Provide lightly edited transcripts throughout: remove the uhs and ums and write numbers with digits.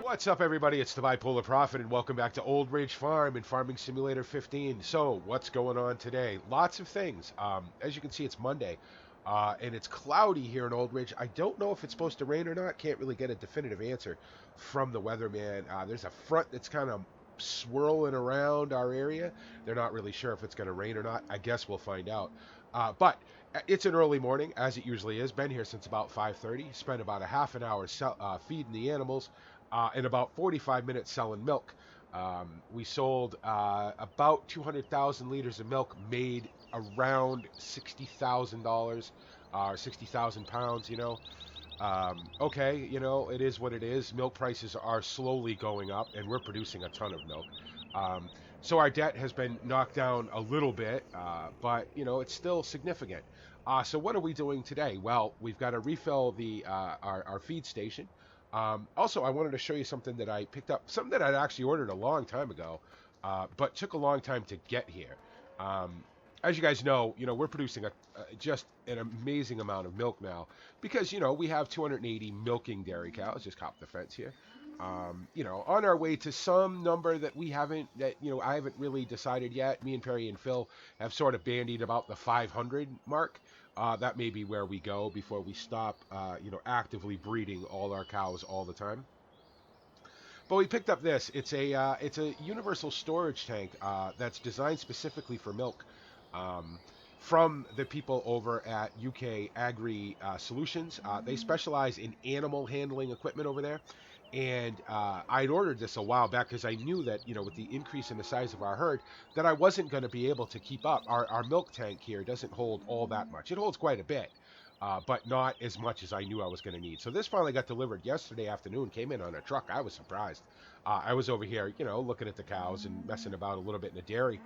What's up, everybody? It's the Bipolar Prophet, and welcome back to Old Ridge Farm and Farming Simulator 15. So, what's going on today? Lots of things. As you can see, it's Monday, and it's cloudy here in Old Ridge. I don't know if it's supposed to rain or not. Can't really get a definitive answer from the weatherman. There's a front that's kind of swirling around our area. They're not really sure if it's going to rain or not. I guess we'll find out. But it's an early morning, as it usually is. Been here since about 5:30. Spent about a half an hour feeding the animals. In about 45 minutes selling milk. We sold about 200,000 liters of milk, made around $60,000 or 60,000 pounds, Okay, it is what it is. Milk prices are slowly going up, and we're producing a ton of milk. So our debt has been knocked down a little bit, but, it's still significant. So what are we doing today? Well, we've got to refill our feed station. Also, I wanted to show you something that I picked up, something that I'd actually ordered a long time ago, but took a long time to get here. As you guys know, we're producing just an amazing amount of milk now because, we have 280 milking dairy cows, just hop the fence here. On our way to some number that I haven't really decided yet. Me and Perry and Phil have sort of bandied about the 500 mark. That may be where we go before we stop, actively breeding all our cows all the time. But we picked up this. It's a universal storage tank that's designed specifically for milk, from the people over at UK Agri Solutions. They specialize in animal handling equipment over there. And I'd ordered this a while back because I knew that, with the increase in the size of our herd, that I wasn't going to be able to keep up. Our milk tank here doesn't hold all that much. It holds quite a bit, but not as much as I knew I was going to need. So this finally got delivered yesterday afternoon, came in on a truck. I was surprised. I was over here, looking at the cows and messing about a little bit in the dairy,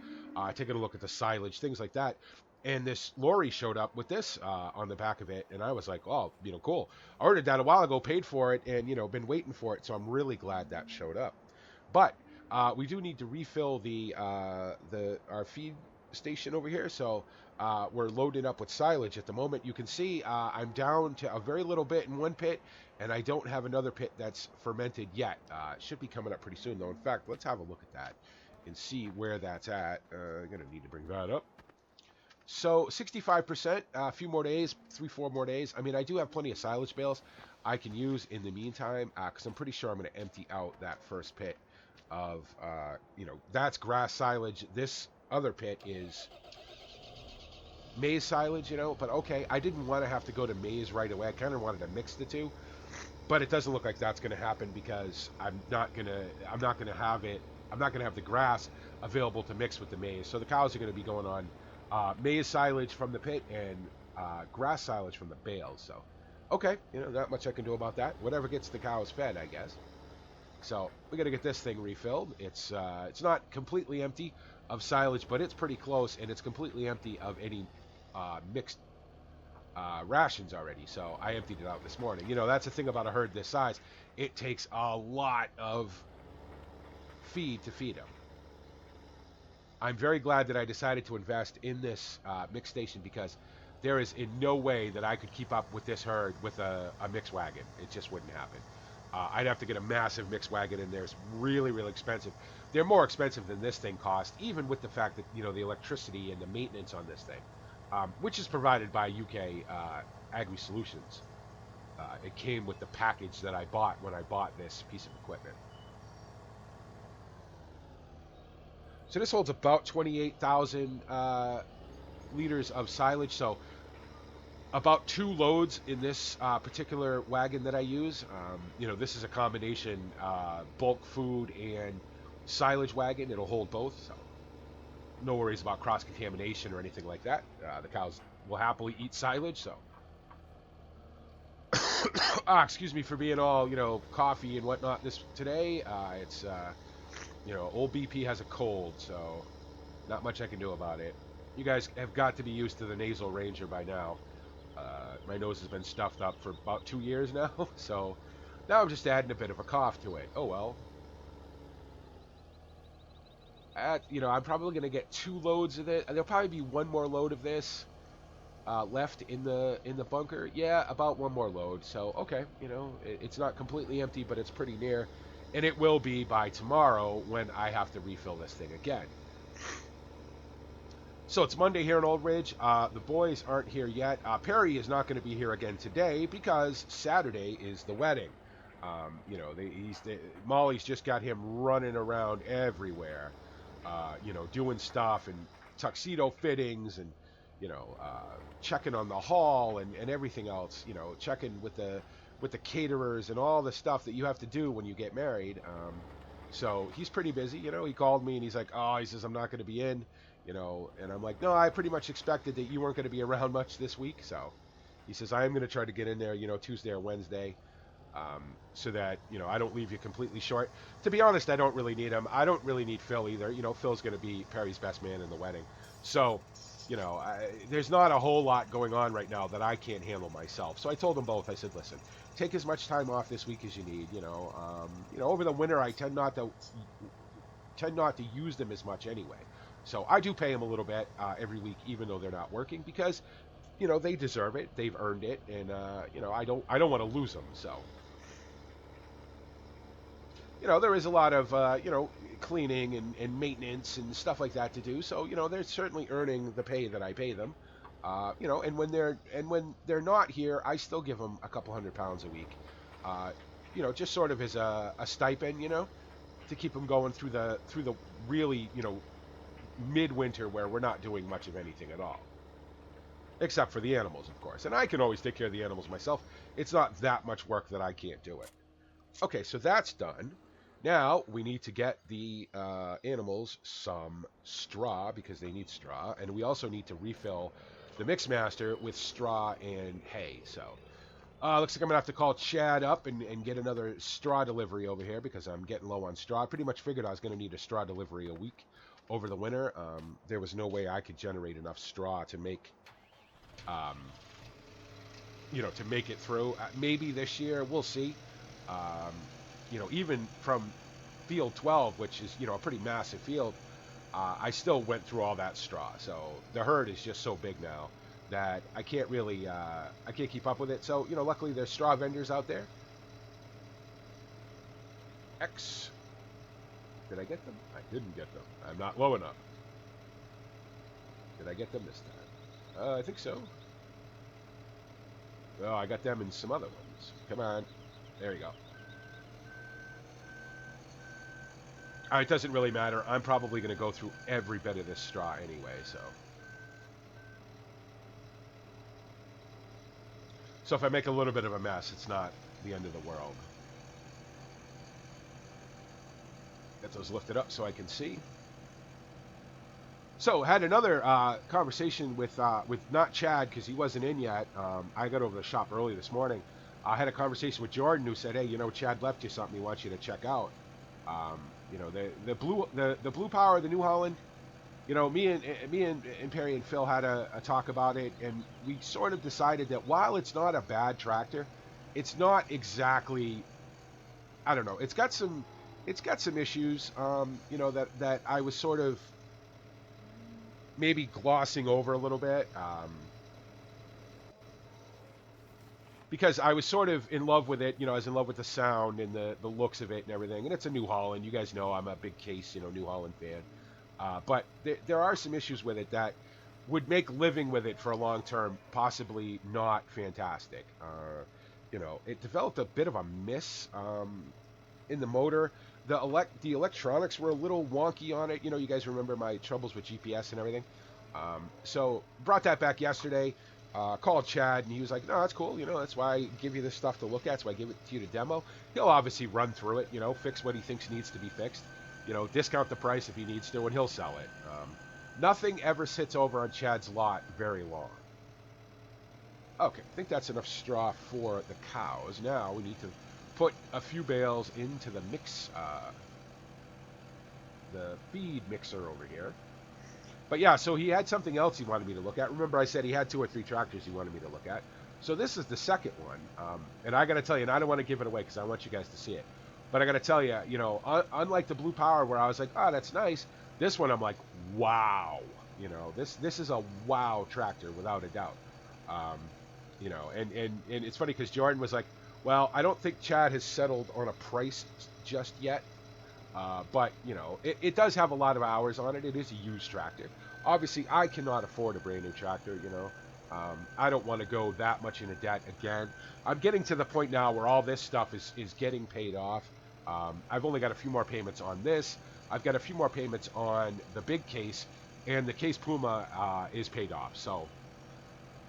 taking a look at the silage, things like that. And this lorry showed up with this on the back of it, and I was like, "Oh, cool." I ordered that a while ago, paid for it, and been waiting for it. So I'm really glad that showed up. But we do need to refill our feed station over here. So we're loaded up with silage at the moment. You can see I'm down to a very little bit in one pit, and I don't have another pit that's fermented yet. It should be coming up pretty soon, though. In fact, let's have a look at that and see where that's at. I'm gonna need to bring that up. So 65%, a few more days, 3-4 more days. I mean, I do have plenty of silage bales I can use in the meantime, because I'm pretty sure I'm going to empty out that first pit of, that's grass silage. This other pit is maize silage, but okay, I didn't want to have to go to maize right away. I kind of wanted to mix the two, but it doesn't look like that's going to happen because I'm not going to have the grass available to mix with the maize. So the cows are going to be going on maize silage from the pit and grass silage from the bales. So, okay, not much I can do about that. Whatever gets the cows fed, I guess. So we got to get this thing refilled. It's not completely empty of silage, but it's pretty close, and it's completely empty of any mixed rations already. So I emptied it out this morning. That's the thing about a herd this size. It takes a lot of feed to feed them. I'm very glad that I decided to invest in this mix station because there is in no way that I could keep up with this herd with a mix wagon. It just wouldn't happen. I'd have to get a massive mix wagon in there. It's really, really expensive. They're more expensive than this thing cost, even with the fact that, the electricity and the maintenance on this thing, which is provided by UK Agri Solutions. It came with the package that I bought when I bought this piece of equipment. So this holds about 28,000 liters of silage. So about 2 loads in this particular wagon that I use. This is a combination bulk food and silage wagon. It'll hold both. So no worries about cross-contamination or anything like that. The cows will happily eat silage. So excuse me for being all, coffee and whatnot today. It's... old BP has a cold, so not much I can do about it. You guys have got to be used to the nasal ranger by now. My nose has been stuffed up for about 2 years now, so now I'm just adding a bit of a cough to it. Oh well. I'm probably going to get 2 loads of it. There'll probably be 1 more load of this left in the bunker. Yeah, about 1 more load. So okay, it's not completely empty, but it's pretty near. And it will be by tomorrow when I have to refill this thing again. So it's Monday here in Old Ridge. The boys aren't here yet. Perry is not going to be here again today because Saturday is the wedding. Molly's just got him running around everywhere, doing stuff and tuxedo fittings and, checking on the hall and everything else, checking with the caterers and all the stuff that you have to do when you get married. So he's pretty busy. He called me and he's like, oh, he says, I'm not going to be in, and I'm like, no, I pretty much expected that you weren't going to be around much this week. So he says, I am going to try to get in there, Tuesday or Wednesday, so that, I don't leave you completely short. To be honest, I don't really need him. I don't really need Phil either. Phil's going to be Perry's best man in the wedding. So, there's not a whole lot going on right now that I can't handle myself. So I told them both, I said, listen, take as much time off this week as you need. Over the winter, I tend not to use them as much anyway. So I do pay them a little bit every week, even though they're not working, because they deserve it, they've earned it, and I don't want to lose them. So there is a lot of cleaning and maintenance and stuff like that to do. So they're certainly earning the pay that I pay them. And when they're not here, I still give them a couple £100 a week. Just sort of as a stipend, to keep them going through the really midwinter where we're not doing much of anything at all, except for the animals, of course. And I can always take care of the animals myself. It's not that much work that I can't do it. Okay, so that's done. Now we need to get the animals some straw because they need straw, and we also need to refill the Mixmaster with straw and hay. So looks like I'm gonna have to call Chad up and get another straw delivery over here because I'm getting low on straw. I pretty much figured I was gonna need a straw delivery a week over the winter. There was no way I could generate enough straw to make to make it through. Maybe this year, we'll see. Even from field 12, which is, a pretty massive field, I still went through all that straw. So the herd is just so big now that I can't really, I can't keep up with it. So, luckily there's straw vendors out there. X. Did I get them? I didn't get them. I'm not low enough. Did I get them this time? I think so. Oh, I got them in some other ones. Come on. There you go. It doesn't really matter. I'm probably going to go through every bit of this straw anyway, so. So if I make a little bit of a mess, it's not the end of the world. Get those lifted up so I can see. So had another conversation with not Chad because he wasn't in yet. I got over to the shop early this morning. I had a conversation with Jordan who said, "Hey, Chad left you something he wants you to check out." The blue power, the New Holland. Me and Perry and Phil had a talk about it, and we sort of decided that while it's not a bad tractor, it's not exactly. I don't know. It's got some issues. That I was sort of maybe glossing over a little bit. Because I was sort of in love with it, I was in love with the sound and the looks of it and everything. And it's a New Holland. You guys know I'm a big Case, New Holland fan. But there are some issues with it that would make living with it for a long term possibly not fantastic. It developed a bit of a miss in the motor. The electronics were a little wonky on it. You guys remember my troubles with GPS and everything. So brought that back yesterday. Called Chad, and he was like, no, that's cool. That's why I give you this stuff to look at. That's why I give it to you to demo. He'll obviously run through it, fix what he thinks needs to be fixed. Discount the price if he needs to, and he'll sell it. Nothing ever sits over on Chad's lot very long. Okay, I think that's enough straw for the cows. Now we need to put a few bales into the the feed mixer over here. But yeah, so he had something else he wanted me to look at. Remember I said he had 2 or 3 tractors he wanted me to look at. So this is the second one. And I got to tell you, and I don't want to give it away because I want you guys to see it. But I got to tell you, unlike the Blue Power where I was like, oh, that's nice. This one I'm like, wow. This is a wow tractor without a doubt. And it's funny because Jordan was like, Well, I don't think Chad has settled on a price just yet. But, you know, it does have a lot of hours on it. It is a used tractor. Obviously, I cannot afford a brand new tractor, you know. I don't want to go that much into debt again. I'm getting to the point now where all this stuff is getting paid off. I've only got a few more payments on this. I've got a few more payments on the big case, and the case Puma is paid off. So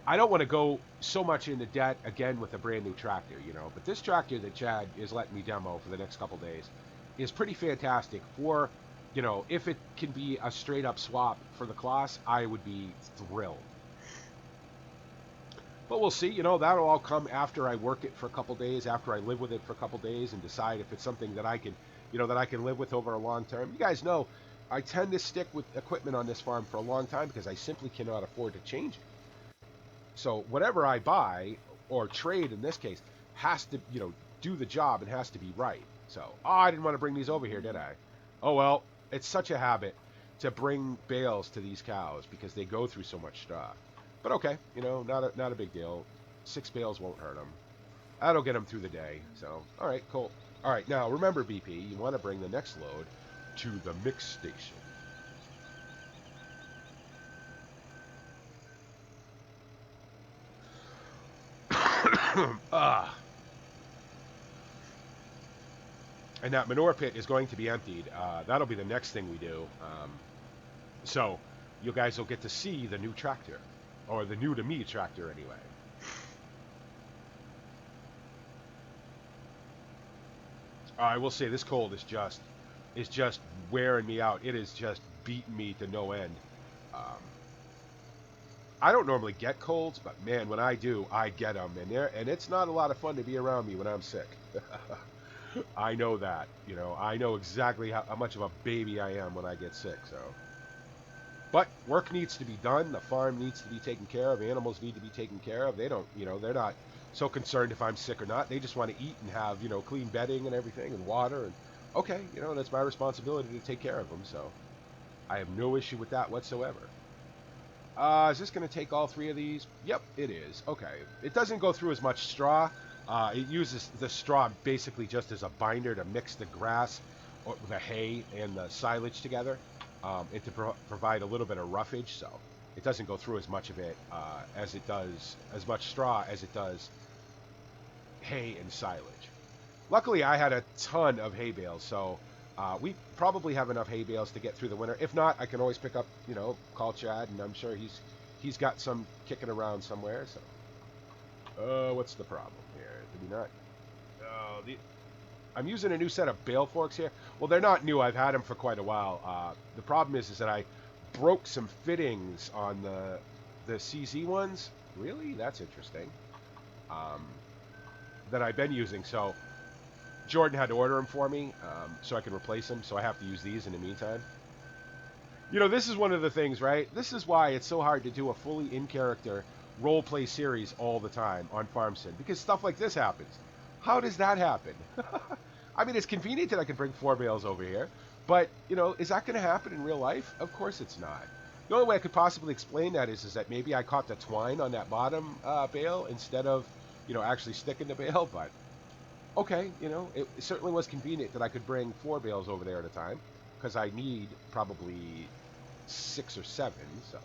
I don't want to go so much into debt again with a brand new tractor, you know. But this tractor that Chad is letting me demo for the next couple days is pretty fantastic for, you know, if it can be a straight up swap for the class, I would be thrilled. But we'll see, you know, that'll all come after I work it for a couple days, after I live with it for a couple days and decide if it's something that I can, you know, that I can live with over a long term. You guys know I tend to stick with equipment on this farm for a long time because I simply cannot afford to change it. So whatever I buy or trade in this case has to, you know, do the job and has to be right. So, oh, I didn't want to bring these over here, did I? Oh well, it's such a habit to bring bales to these cows because they go through so much straw. But okay, you know, not a big deal. 6 bales won't hurt them. That'll get them through the day. So, all right, cool. All right, now remember, BP, you want to bring the next load to the mix station. Ah. And that manure pit is going to be emptied. That'll be the next thing we do. So you guys will get to see the new tractor, or the new to me tractor anyway. I will say this cold is just wearing me out. It is just beating me to no end. Um, I don't normally get colds, but man, when I do, I get them, and it's not a lot of fun to be around me when I'm sick. I know that, you know, I know exactly how much of a baby I am when I get sick. So, but work needs to be done. The farm needs to be taken care of. Animals need to be taken care of. They don't, you know, they're not so concerned if I'm sick or not. They just want to eat and have, you know, clean bedding and everything and water. And okay, you know, that's my responsibility to take care of them. So I have no issue with that whatsoever. Is this going to take all 3 of these? Yep, it is. Okay. It doesn't go through as much straw. It uses the straw basically just as a binder to mix the grass, or the hay, and the silage together, and to provide a little bit of roughage. So it doesn't go through as much of it as it does, as much straw as it does hay and silage. Luckily, I had a ton of hay bales, so we probably have enough hay bales to get through the winter. If not, I can always pick up, you know, call Chad, and I'm sure he's got some kicking around somewhere. So, what's the problem here? Did we not? I'm using a new set of bale forks here. Well, they're not new. I've had them for quite a while. The problem is that I broke some fittings on the CZ ones. Really? That's interesting. That I've been using. So Jordan had to order them for me so I can replace them. So I have to use these in the meantime. You know, this is one of the things, right? This is why it's so hard to do a fully in-character role-play series all the time on FarmSim, because stuff like this happens. How does that happen? I mean, it's convenient that I can bring 4 bales over here, but, you know, is that going to happen in real life? Of course it's not. The only way I could possibly explain that is that maybe I caught the twine on that bottom bale instead of, you know, actually sticking the bale, but okay, you know, it certainly was convenient that I could bring 4 bales over there at a time, because I need probably 6 or 7, so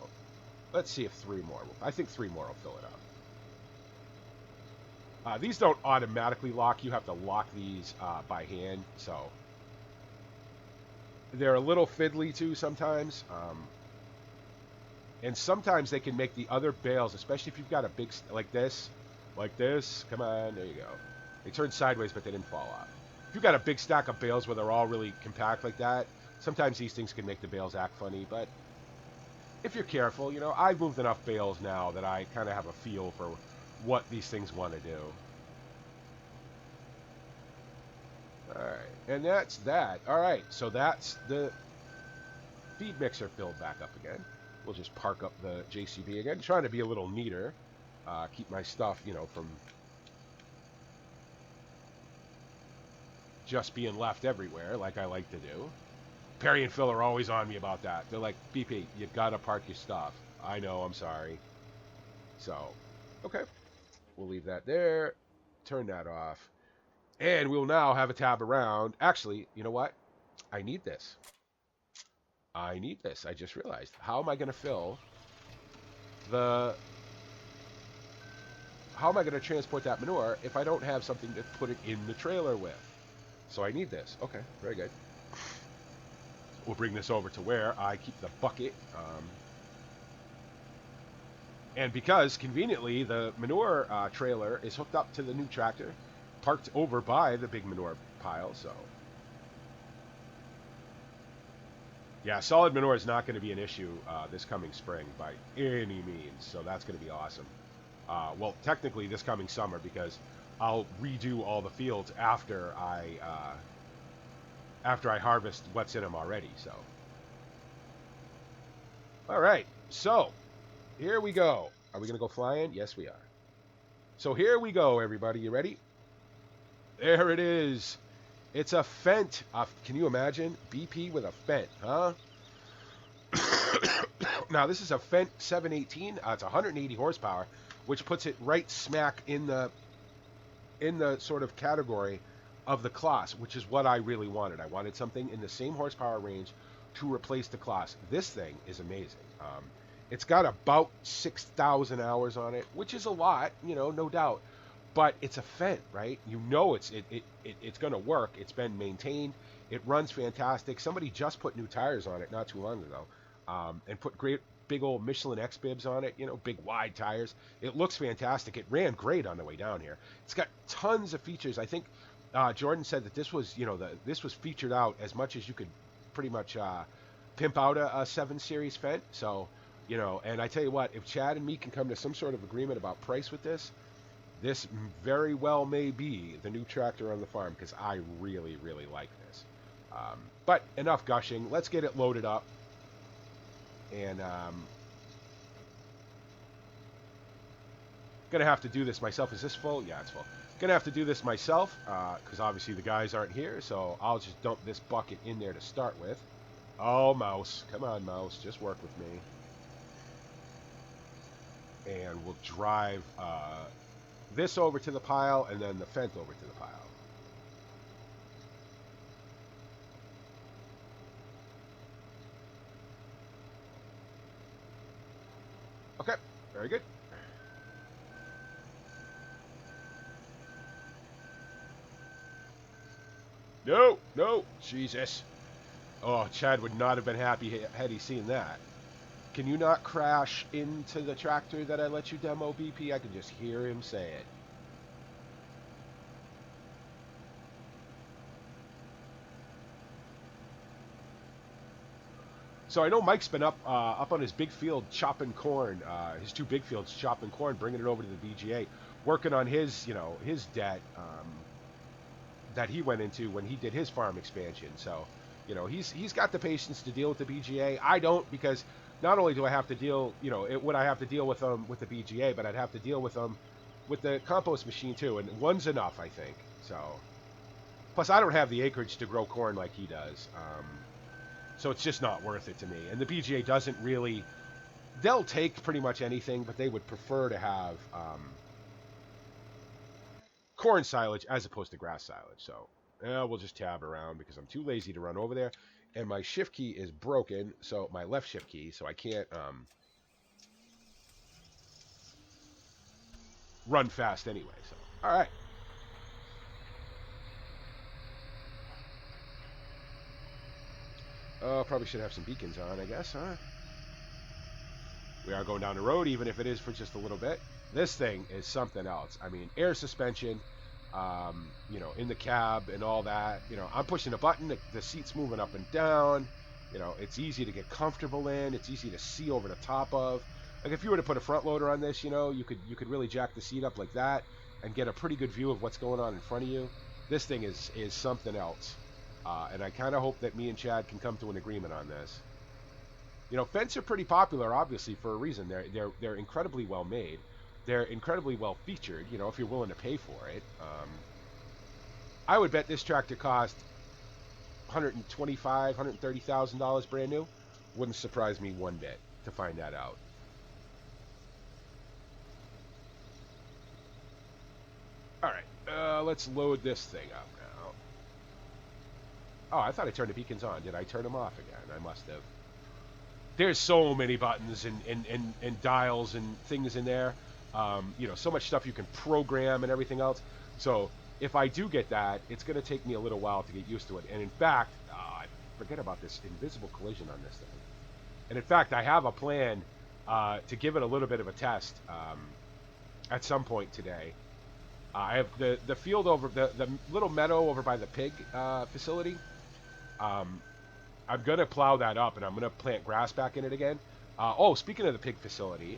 let's see if 3 more I think 3 more will fill it up. These don't automatically lock. You have to lock these by hand, so they're a little fiddly too sometimes. And sometimes they can make the other bales, especially if you've got a big, like this, come on, there you go. They turn sideways, but they didn't fall off. If you've got a big stack of bales where they're all really compact like that, sometimes these things can make the bales act funny, but if you're careful, you know, I've moved enough bales now that I kind of have a feel for what these things want to do. Alright, and that's that. Alright, so that's the feed mixer filled back up again. We'll just park up the JCB again, trying to be a little neater. Keep my stuff, you know, from just being left everywhere like I like to do. Perry and Phil are always on me about that. They're like, BP, you gotta park your stuff. I know, I'm sorry. So, okay. We'll leave that there. turn that off. And we'll now have a tab around. Actually, you know what? I need this. I need this. I just realized. How am I going to fill the... How am I going to transport that manure if I don't have something to put it in the trailer with? So I need this. Okay, very good. We'll bring this over to where I keep the bucket. And because, conveniently, the manure trailer is hooked up to the new tractor, parked over by the big manure pile, so... Yeah, solid manure is not going to be an issue this coming spring by any means, so that's going to be awesome. Well, technically this coming summer, because I'll redo all the fields after I harvest what's in them already, so... Alright, so... Here we go. Are we going to go flying? Yes, we are. So here we go, everybody. You ready? There it is. It's a Fent. Can you imagine? BP with a Fent, huh? Now, this is a Fent 718. It's 180 horsepower, which puts it right smack in the sort of category of the Claas, which is what I really wanted. I wanted something in the same horsepower range to replace the Claas. This thing is amazing. It's got about 6,000 hours on it, which is a lot, no doubt. But it's a Fent, right? You know it's going to work. It's been maintained. It runs fantastic. Somebody just put new tires on it not too long ago, and put great big old Michelin X bibs on it. Big wide tires. It looks fantastic. It ran great on the way down here. It's got tons of features. I think Jordan said that this was this was featured out as much as you could pretty much pimp out a 7 Series Fent. So. And I tell you what, if Chad and me can come to some sort of agreement about price with this very well may be the new tractor on the farm, because I really, really like this. But enough gushing. Let's get it loaded up. And going to have to do this myself. Is this full? Yeah, it's full. Going to have to do this myself, because obviously the guys aren't here, so I'll just dump this bucket in there to start with. Oh, Mouse. Come on, Mouse. Just work with me. And we'll drive this over to the pile, and then the Fent over to the pile. Okay, very good. No, Jesus. Oh, Chad would not have been happy had he seen that. Can you not crash into the tractor that I let you demo, BP? I can just hear him say it. So I know Mike's been up on his big field chopping corn, his 2 big fields chopping corn, bringing it over to the BGA, working on his, his debt that he went into when he did his farm expansion. So, he's got the patience to deal with the BGA. I don't, because not only do I have to deal, would I have to deal with them with the BGA, but I'd have to deal with them with the compost machine too, and one's enough, I think. So, plus I don't have the acreage to grow corn like he does, so it's just not worth it to me. And the BGA doesn't really, they'll take pretty much anything, but they would prefer to have corn silage as opposed to grass silage. So we'll just tab around because I'm too lazy to run over there. And my shift key is broken, so my left shift key, so I can't run fast anyway. So, all right. Probably should have some beacons on, I guess, huh? We are going down the road, even if it is for just a little bit. This thing is something else. I mean, air suspension, in the cab and all that. I'm pushing a button, the seat's moving up and down. It's easy to get comfortable in. It's easy to see over the top of. Like if you were to put a front loader on this, you could really jack the seat up like that and get a pretty good view of what's going on in front of you. This thing is something else. And I kind of hope that me and Chad can come to an agreement on this. Fents are pretty popular, obviously, for a reason. They're incredibly well made. They're incredibly well featured, if you're willing to pay for it. I would bet this tractor cost $125,000, $130,000 brand new. Wouldn't surprise me one bit to find that out. All right, let's load this thing up now. Oh, I thought I turned the beacons on. Did I turn them off again? I must have. There's so many buttons and dials and things in there. You know, so much stuff you can program and everything else. So if I do get that, it's going to take me a little while to get used to it. And in fact, I forget about this invisible collision on this thing. And in fact, I have a plan to give it a little bit of a test at some point today. I have the field over, the little meadow over by the pig facility. I'm going to plow that up, and I'm going to plant grass back in it again. Oh, speaking of the pig facility,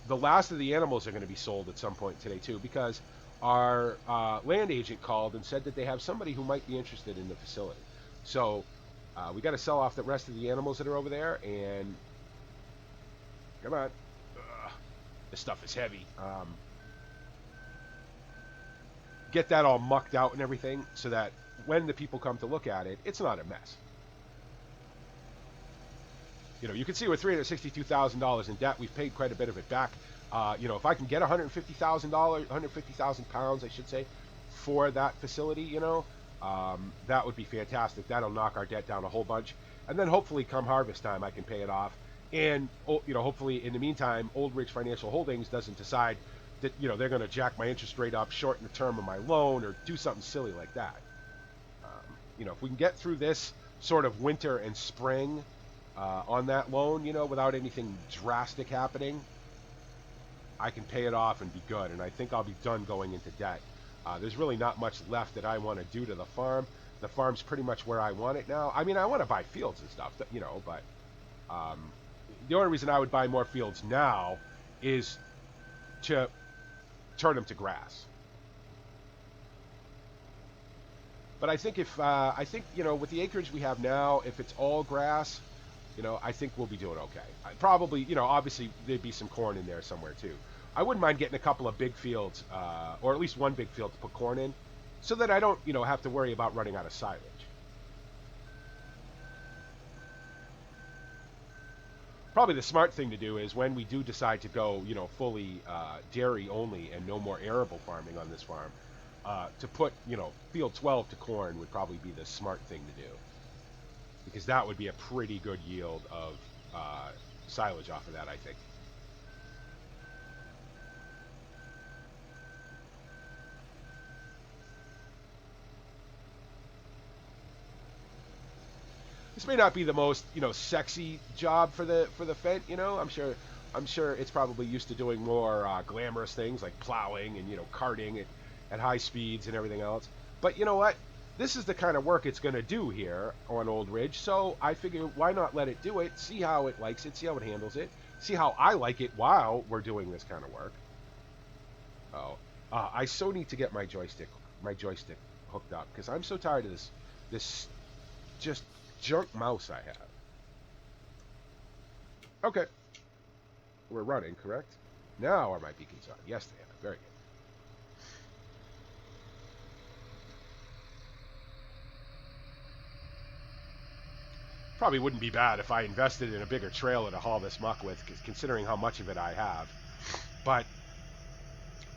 the last of the animals are going to be sold at some point today, too, because our land agent called and said that they have somebody who might be interested in the facility. So we got to sell off the rest of the animals that are over there, and come on. This stuff is heavy. Get that all mucked out and everything so that when the people come to look at it, it's not a mess. You know, you can see we're $362,000 in debt. We've paid quite a bit of it back. You know, if I can get $150,000, 150,000 pounds, I should say, for that facility, you know, that would be fantastic. That'll knock our debt down a whole bunch. And then hopefully come harvest time, I can pay it off. And, you know, hopefully in the meantime, Old Ridge Financial Holdings doesn't decide that, you know, they're going to jack my interest rate up, shorten the term of my loan, or do something silly like that. You know, if we can get through this sort of winter and spring on that loan, you know, without anything drastic happening, I can pay it off and be good. And I think I'll be done going into debt. There's really not much left that I want to do to the farm. The farm's pretty much where I want it now. I mean, I want to buy fields and stuff, you know, but the only reason I would buy more fields now is to turn them to grass. But I think you know, with the acreage we have now, if it's all grass, you know, I think we'll be doing okay. Probably, you know, obviously there'd be some corn in there somewhere too. I wouldn't mind getting a couple of big fields, or at least one big field to put corn in, so that I don't, you know, have to worry about running out of silage. Probably the smart thing to do is when we do decide to go, you know, fully dairy only and no more arable farming on this farm, to put, you know, field 12 to corn would probably be the smart thing to do, because that would be a pretty good yield of silage off of that, I think. This may not be the most, you know, sexy job for the Fent, you know. I'm sure it's probably used to doing more glamorous things like plowing and, you know, carting at high speeds and everything else. But you know what? This is the kind of work it's going to do here on Old Ridge, so I figure why not let it do it, see how it likes it, see how it handles it, see how I like it while we're doing this kind of work. Oh, I so need to get my joystick hooked up, because I'm so tired of this just junk mouse I have. Okay. We're running, correct? Now are my beacons on? Yes, they are. Very good. Probably wouldn't be bad if I invested in a bigger trailer to haul this muck with, considering how much of it I have. But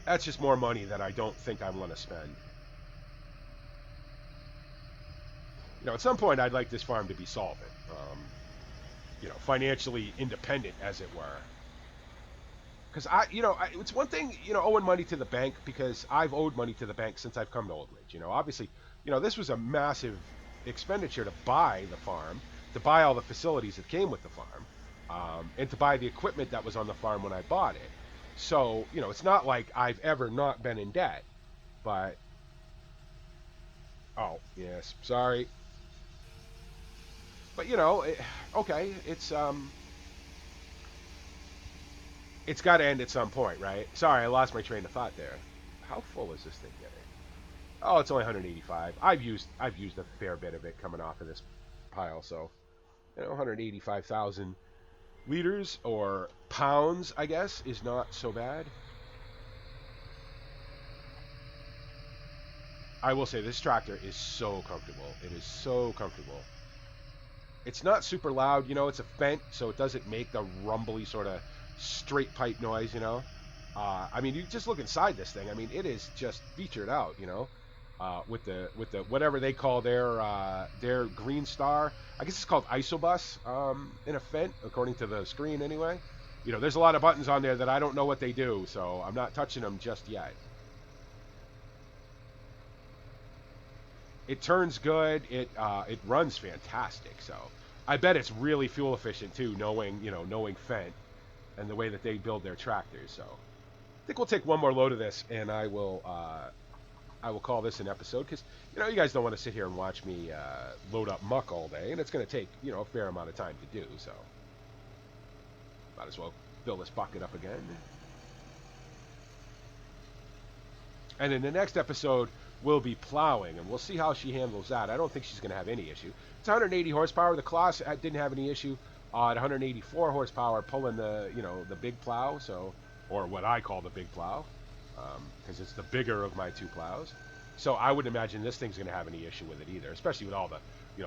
that's just more money that I don't think I want to spend. You know, at some point I'd like this farm to be solvent. You know, financially independent, as it were. Because it's one thing, you know, owing money to the bank, because I've owed money to the bank since I've come to Old Ridge. You know, obviously, you know, this was a massive expenditure to buy the farm, to buy all the facilities that came with the farm, and to buy the equipment that was on the farm when I bought it. So, you know, it's not like I've ever not been in debt, but... Oh, yes, sorry. But, you know, okay, it's got to end at some point, right? Sorry, I lost my train of thought there. How full is this thing getting? Oh, it's only 185. I've used a fair bit of it coming off of this pile, so, you know, 185,000 liters or pounds, I guess, is not so bad. I will say this tractor is so comfortable. It is so comfortable. It's not super loud, you know, it's a Fent, so it doesn't make the rumbly sort of straight pipe noise, you know. I mean, you just look inside this thing. I mean, it is just featured out, you know, with the whatever they call their green star. I guess it's called Isobus in a Fent, according to the screen anyway. You know, there's a lot of buttons on there that I don't know what they do, so I'm not touching them just yet. It turns good. It runs fantastic. So I bet it's really fuel efficient too, knowing Fent and the way that they build their tractors. So I think we'll take one more load of this, and I will call this an episode because you guys don't want to sit here and watch me load up muck all day, and it's going to take a fair amount of time to do. So might as well fill this bucket up again. And in the next episode, we'll be plowing, and we'll see how she handles that. I don't think she's going to have any issue. It's 180 horsepower. The Claas didn't have any issue at 184 horsepower pulling the big plow, or what I call the big plow, because it's the bigger of my two plows. So I wouldn't imagine this thing's going to have any issue with it either, especially with all the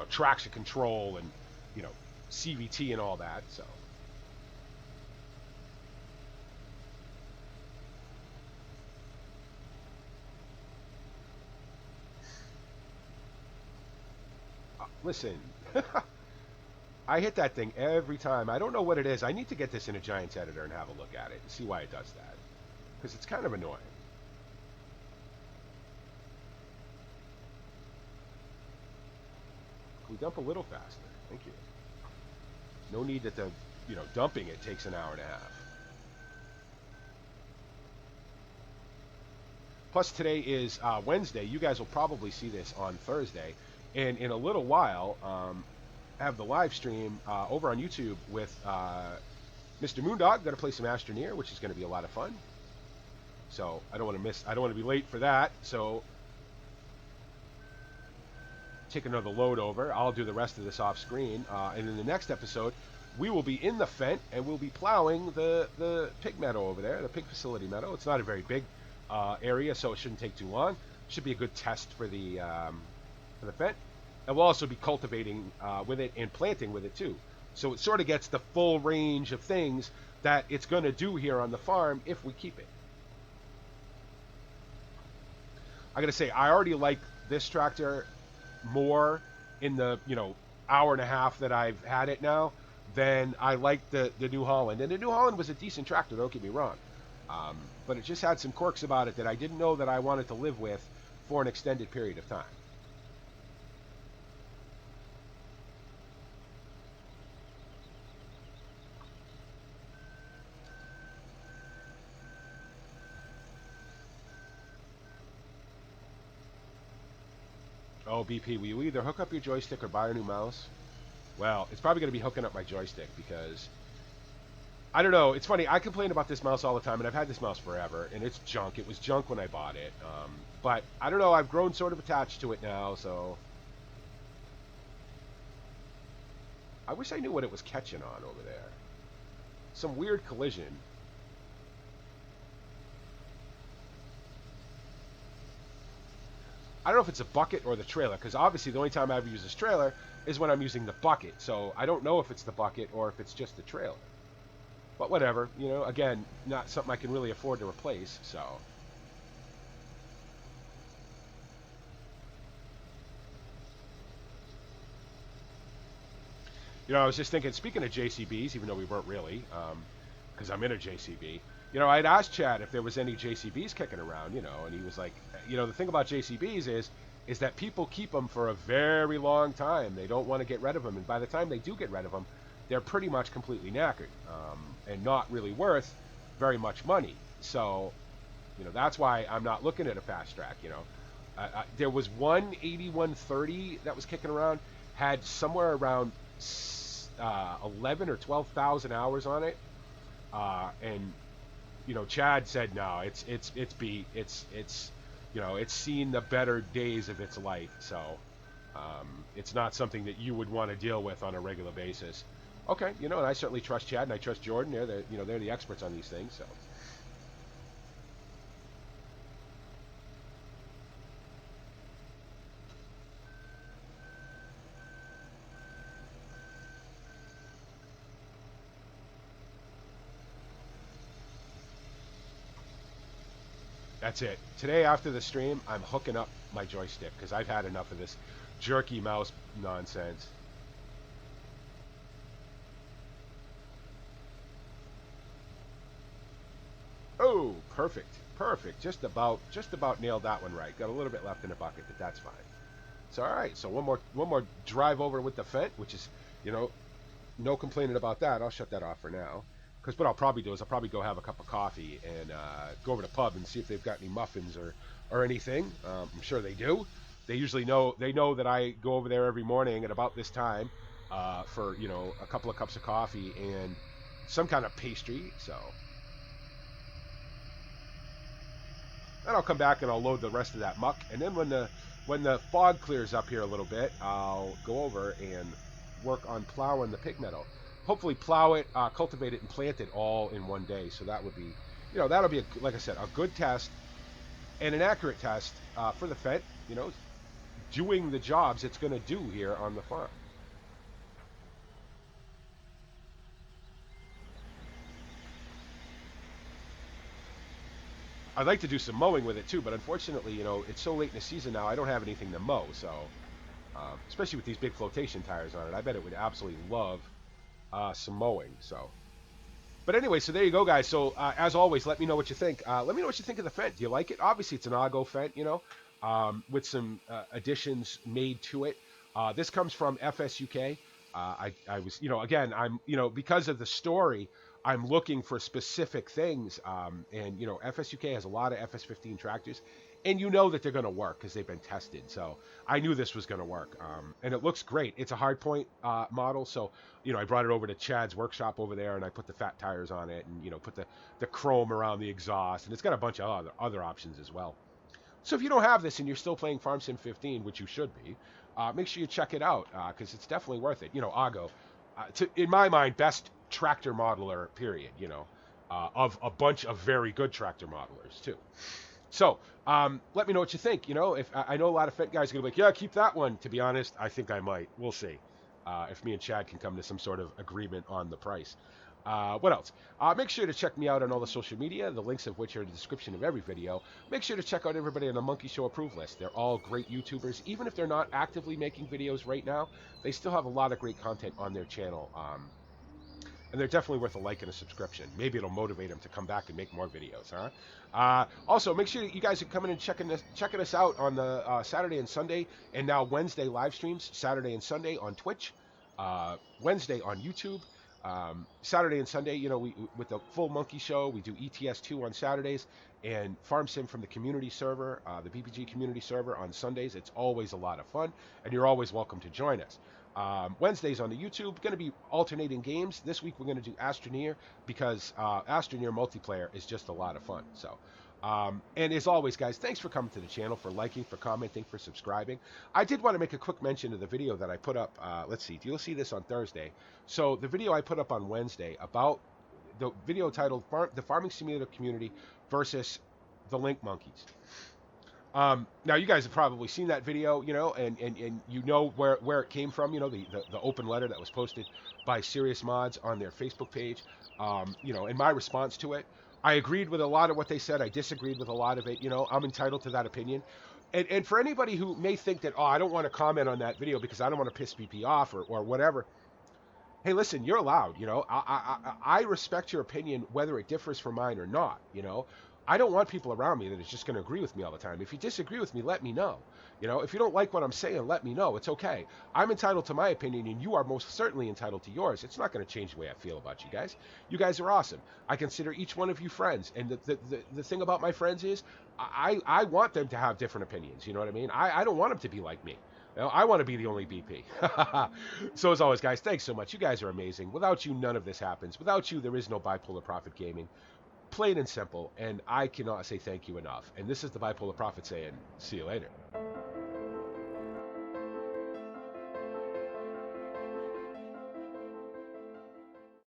traction control and CVT and all that. So. Listen, I hit that thing every time. I don't know what it is. I need to get this in a Giants editor and have a look at it and see why it does that. Because it's kind of annoying. Can we dump a little faster? Thank you. No need that the, dumping it takes an hour and a half. Plus today is Wednesday. You guys will probably see this on Thursday. And in a little while, have the live stream over on YouTube with Mr. Moondog. Going to play some Astroneer, which is going to be a lot of fun. So I don't want to be late for that. So take another load over. I'll do the rest of this off screen. And in the next episode, we will be in the Fent and we'll be plowing the pig meadow over there, the pig facility meadow. It's not a very big area, so it shouldn't take too long. Should be a good test for the Fent. And we'll also be cultivating with it and planting with it too. So it sort of gets the full range of things that it's going to do here on the farm if we keep it. I got to say, I already like this tractor more in the hour and a half that I've had it now than I like the New Holland. And the New Holland was a decent tractor, don't get me wrong. But it just had some quirks about it that I didn't know that I wanted to live with for an extended period of time. Oh, BP, will you either hook up your joystick or buy a new mouse? Well, it's probably going to be hooking up my joystick because, I don't know, it's funny, I complain about this mouse all the time, and I've had this mouse forever, and it's junk. It was junk when I bought it. But, I don't know, I've grown sort of attached to it now, so. I wish I knew what it was catching on over there. Some weird collision. I don't know if it's a bucket or the trailer, because obviously the only time I ever use this trailer is when I'm using the bucket. So I don't know if it's the bucket or if it's just the trailer. But whatever, again, not something I can really afford to replace, so. I was just thinking, speaking of JCBs, even though we weren't really, because I'm in a JCB, I'd asked Chad if there was any JCBs kicking around, and he was like, the thing about JCBs is that people keep them for a very long time. They don't want to get rid of them, and by the time they do get rid of them, they're pretty much completely knackered and not really worth very much money. So, that's why I'm not looking at a fast track. There was one 8130 that was kicking around, had somewhere around 11 or 12,000 hours on it, and Chad said no, it's beat. It's seen the better days of its life, so it's not something that you would want to deal with on a regular basis. Okay, and I certainly trust Chad and I trust Jordan. They're the experts on these things, so. That's it. Today after the stream, I'm hooking up my joystick because I've had enough of this jerky mouse nonsense. Oh, perfect, perfect. Just about nailed that one right. Got a little bit left in the bucket, but that's fine. So all right. So one more drive over with the Fent, which is, you know, no complaining about that. I'll shut that off for now. Because what I'll probably do is I'll probably go have a cup of coffee and go over to the pub and see if they've got any muffins or anything. I'm sure they do. They know that I go over there every morning at about this time for a couple of cups of coffee and some kind of pastry. So then I'll come back and I'll load the rest of that muck. And then when the fog clears up here a little bit, I'll go over and work on plowing the pig meadow. Hopefully plow it, cultivate it, and plant it all in one day. So that would be, that'll be, like I said, a good test and an accurate test for the Fent, doing the jobs it's going to do here on the farm. I'd like to do some mowing with it too, but unfortunately, it's so late in the season now, I don't have anything to mow. So, especially with these big flotation tires on it, I bet it would absolutely love some mowing. So, but anyway, so there you go, guys. So as always, let me know what you think. Let me know what you think of the Fent. Do you like it? Obviously, it's an AGO Fent, with some additions made to it. This comes from FSUK. I was, again, I'm, because of the story, I'm looking for specific things. And FSUK has a lot of FS15 tractors, and that they're going to work because they've been tested. So I knew this was going to work. And it looks great. It's a hardpoint model. So, I brought it over to Chad's workshop over there, and I put the fat tires on it and, put the chrome around the exhaust. And it's got a bunch of other options as well. So if you don't have this and you're still playing Farm Sim 15, which you should be, make sure you check it out because it's definitely worth it. AGO, in my mind, best tractor modeler, period, of a bunch of very good tractor modelers, too. So let me know what you think. If I know a lot of Fent guys are going to be like, yeah, keep that one. To be honest, I think I might. We'll see if me and Chad can come to some sort of agreement on the price. What else? Make sure to check me out on all the social media, the links of which are in the description of every video. Make sure to check out everybody on the Monkey Show approved list. They're all great YouTubers. Even if they're not actively making videos right now, they still have a lot of great content on their channel. And they're definitely worth a like and a subscription. Maybe it'll motivate them to come back and make more videos, huh? Also, make sure that you guys are coming and checking us out on the Saturday and Sunday, and now Wednesday live streams, Saturday and Sunday on Twitch, Wednesday on YouTube. Saturday and Sunday, with the full Monkey Show, we do ETS2 on Saturdays and Farm Sim from the community server, the BPG community server on Sundays. It's always a lot of fun, and you're always welcome to join us. Wednesdays on the YouTube, going to be alternating games. This week we're going to do Astroneer because Astroneer multiplayer is just a lot of fun. So, and as always, guys, thanks for coming to the channel, for liking, for commenting, for subscribing. I did want to make a quick mention of the video that I put up. Let's see, you'll see this on Thursday. So the video I put up on Wednesday about the video titled The Farming Simulator Community versus the Link Monkeys. Now you guys have probably seen that video, and you know where it came from, the open letter that was posted by Serious Mods on their Facebook page, and my response to it. I agreed with a lot of what they said. I disagreed with a lot of it. I'm entitled to that opinion. And for anybody who may think that, I don't want to comment on that video because I don't want to piss BP off or whatever. Hey, listen, you're allowed. I respect your opinion, whether it differs from mine or not. I don't want people around me that is just going to agree with me all the time. If you disagree with me, let me know. If you don't like what I'm saying, let me know. It's okay. I'm entitled to my opinion, and you are most certainly entitled to yours. It's not going to change the way I feel about you guys. You guys are awesome. I consider each one of you friends. And the thing about my friends is I want them to have different opinions. You know what I mean? I don't want them to be like me. I want to be the only BP. So as always, guys, thanks so much. You guys are amazing. Without you, none of this happens. Without you, there is no Bipolar Prophet Gaming. Plain and simple, and I cannot say thank you enough. And this is the Bipolar Prophet saying, see you later.